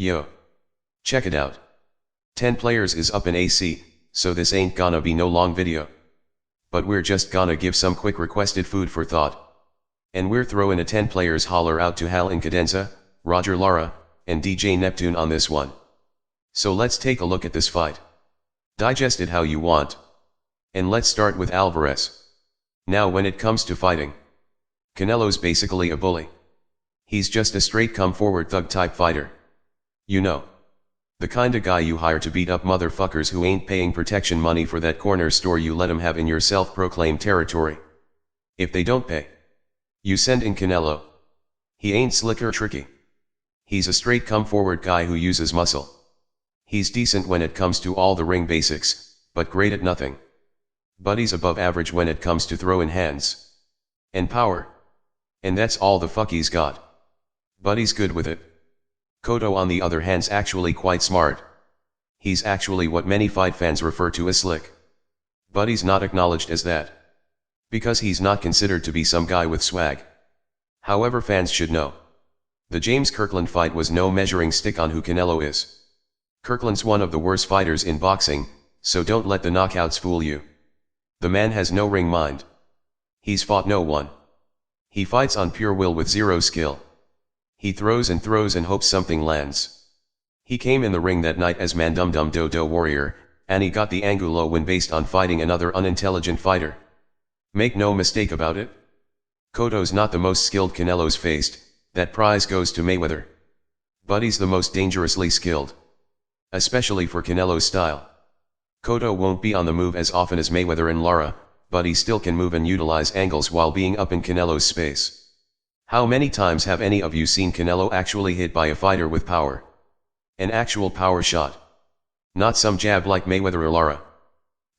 Yo. Check it out. 10 players is up in AC, so this ain't gonna be no long video. But we're just gonna give some quick requested food for thought. And we're throwing a 10 players holler out to Hal Incadenza, Roger Lara, and DJ Neptune on this one. So let's take a look at this fight. Digest it how you want. And let's start with Alvarez. Now when it comes to fighting, Canelo's basically a bully. He's just a straight come forward thug type fighter. You know. The kinda guy you hire to beat up motherfuckers who ain't paying protection money for that corner store you let 'em have in your self-proclaimed territory. If they don't pay, you send in Canelo. He ain't slick or tricky. He's a straight come forward guy who uses muscle. He's decent when it comes to all the ring basics, but great at nothing. But he's above average when it comes to throwing hands and power. And that's all the fuck he's got. But he's good with it. Cotto on the other hand's actually quite smart. He's actually what many fight fans refer to as slick. But he's not acknowledged as that. Because he's not considered to be some guy with swag. However, fans should know. The James Kirkland fight was no measuring stick on who Canelo is. Kirkland's one of the worst fighters in boxing, so don't let the knockouts fool you. The man has no ring mind. He's fought no one. He fights on pure will with zero skill. He throws and hopes something lands. He came in the ring that night as Mandum Dum Do Warrior, and he got the Angulo win based on fighting another unintelligent fighter. Make no mistake about it. Cotto's not the most skilled Canelo's faced, that prize goes to Mayweather. But he's the most dangerously skilled. Especially for Canelo's style. Cotto won't be on the move as often as Mayweather and Lara, but he still can move and utilize angles while being up in Canelo's space. How many times have any of you seen Canelo actually hit by a fighter with power? An actual power shot. Not some jab like Mayweather or Lara.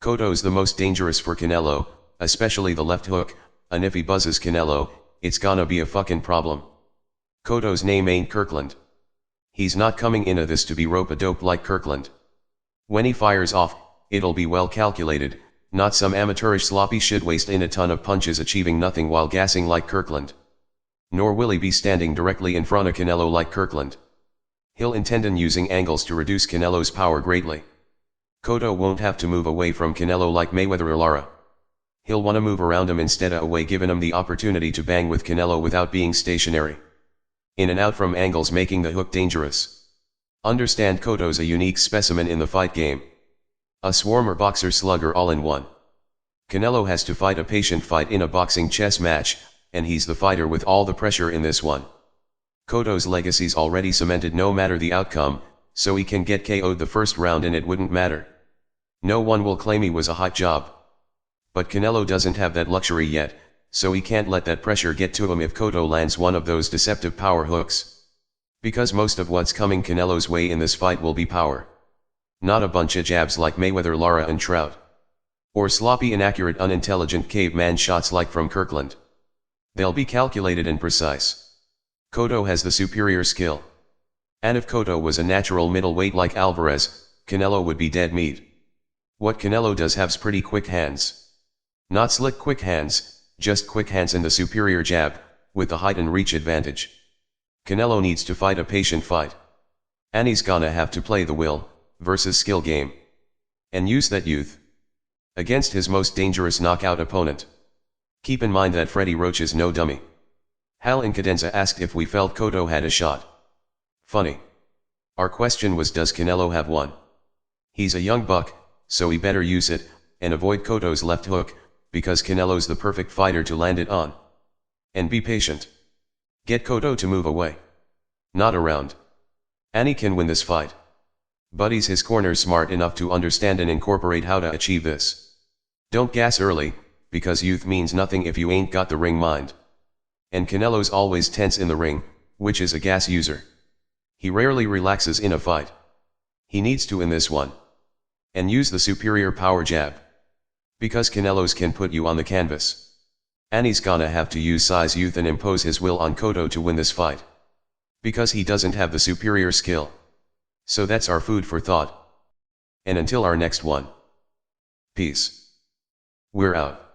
Cotto's the most dangerous for Canelo, especially the left hook, and if he buzzes Canelo, it's gonna be a fucking problem. Cotto's name ain't Kirkland. He's not coming into this to be rope-a-dope like Kirkland. When he fires off, it'll be well calculated, not some amateurish sloppy shit waste in a ton of punches achieving nothing while gassing like Kirkland. Nor will he be standing directly in front of Canelo like Kirkland. He'll intend on using angles to reduce Canelo's power greatly. Cotto won't have to move away from Canelo like Mayweather or Lara. He'll want to move around him instead of away, giving him the opportunity to bang with Canelo without being stationary. In and out from angles, making the hook dangerous. Understand, Cotto's a unique specimen in the fight game. A swarmer boxer slugger all in one. Canelo has to fight a patient fight in a boxing chess match, and he's the fighter with all the pressure in this one. Cotto's legacy's already cemented no matter the outcome, so he can get KO'd the first round and it wouldn't matter. No one will claim he was a hot job. But Canelo doesn't have that luxury yet, so he can't let that pressure get to him if Cotto lands one of those deceptive power hooks. Because most of what's coming Canelo's way in this fight will be power. Not a bunch of jabs like Mayweather, Lara and Trout. Or sloppy, inaccurate, unintelligent caveman shots like from Kirkland. They'll be calculated and precise. Cotto has the superior skill. And if Cotto was a natural middleweight like Alvarez, Canelo would be dead meat. What Canelo does have's pretty quick hands. Not slick quick hands, just quick hands and the superior jab, with the height and reach advantage. Canelo needs to fight a patient fight. And he's gonna have to play the will versus skill game. And use that youth against his most dangerous knockout opponent. Keep in mind that Freddie Roach is no dummy. Hal Incadenza asked if we felt Cotto had a shot. Funny. Our question was, does Canelo have one? He's a young buck, so he better use it, and avoid Cotto's left hook, because Canelo's the perfect fighter to land it on. And be patient. Get Cotto to move away. Not around. And he can win this fight. But he's his corner smart enough to understand and incorporate how to achieve this. Don't gas early, because youth means nothing if you ain't got the ring mind. And Canelo's always tense in the ring, which is a gas user. He rarely relaxes in a fight. He needs to in this one. And use the superior power jab. Because Canelo's can put you on the canvas. And he's gonna have to use size, youth and impose his will on Cotto to win this fight. Because he doesn't have the superior skill. So that's our food for thought. And until our next one. Peace. We're out.